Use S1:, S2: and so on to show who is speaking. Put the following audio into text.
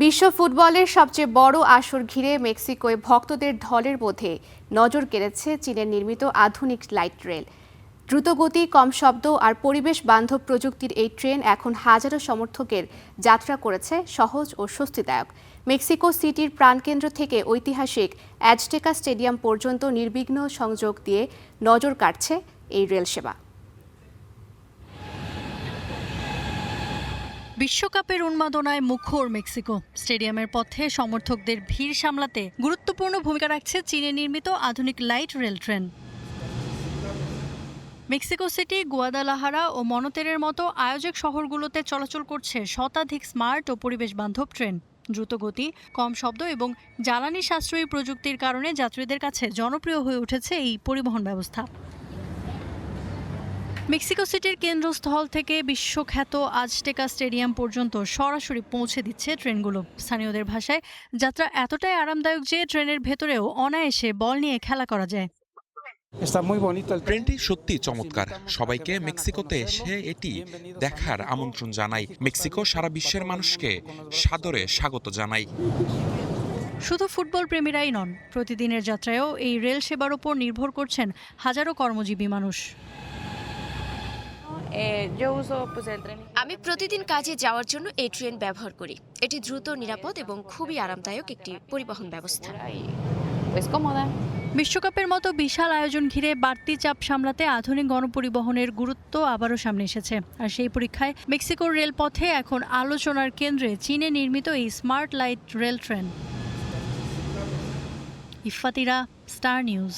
S1: বিশ্ব ফুটবলের সবচেয়ে বড় আসর ঘিরে মেক্সিকোয় ভক্তদের ঢলের মধ্যে নজর কেড়েছে চীনের নির্মিত আধুনিক লাইট রেল। দ্রুতগতি, কম শব্দ আর পরিবেশ বান্ধব প্রযুক্তির এই ট্রেন এখন হাজারো সমর্থকের যাত্রা করেছে সহজ ও স্বস্তিদায়ক। মেক্সিকো সিটির প্রাণকেন্দ্র থেকে ঐতিহাসিক অ্যাজটেকা স্টেডিয়াম পর্যন্ত নির্বিঘ্ন সংযোগ দিয়ে নজর কাটছে এই রেল সেবা।
S2: বিশ্বকাপের উন্মাদনায় মুখর মেক্সিকো। স্টেডিয়ামের পথে সমর্থকদের ভিড় সামলাতে গুরুত্বপূর্ণ ভূমিকা রাখছে চীনে নির্মিত আধুনিক light rail train. Mexico City, Guadalajara ও মনতেরের মতো আয়োজক শহরগুলোতে চলাচল করছে শতাধিক স্মার্ট ও পরিবেশ বান্ধব ট্রেন। দ্রুতগতি, কম শব্দ এবং জ্বালানি সাশ্রয়ী প্রযুক্তির কারণে যাত্রীদের কাছে জনপ্রিয় হয়ে উঠেছে এই পরিবহন ব্যবস্থা। মেক্সিকো সিটির কেন্দ্রস্থল থেকে বিশ্বখ্যাত আজটেকা স্টেডিয়াম পর্যন্ত সরাসরি পৌঁছে দিচ্ছে ট্রেনগুলো। স্থানীয়দের ভাষায় যাত্রা এতটাই আরামদায়ক যে ট্রেনের ভেতরেও অনায়াসে বল নিয়ে খেলা করা যায়।
S3: ট্রেনটি সত্যি চমৎকার। সবাইকে মেক্সিকোতে এসে এটি দেখার আমন্ত্রণ জানাই। মেক্সিকো সারা বিশ্বের মানুষকে সাদরে স্বাগত জানাই।
S2: শুধু ফুটবল প্রেমীরাই নন, প্রতিদিনের যাত্রায়ও এই রেল সেবার উপর নির্ভর করছেন হাজারো কর্মজীবী মানুষ।
S4: আমি প্রতিদিন কাজে যাওয়ার জন্য এই ট্রেন ব্যবহার করি। এটি দ্রুত, নিরাপদ এবং খুবই আরামদায়ক একটি পরিবহন ব্যবস্থা।
S2: বিশ্বকাপের মতো বিশাল আয়োজন ঘিরে বাড়তি চাপ সামলাতে আধুনিক গণপরিবহনের গুরুত্ব আবারও সামনে এসেছে। আর সেই পরীক্ষায় মেক্সিকোর রেলপথে এখন আলোচনার কেন্দ্রে চীনে নির্মিত এই স্মার্ট লাইট রেল ট্রেন। ইফাতিরা, স্টার নিউজ।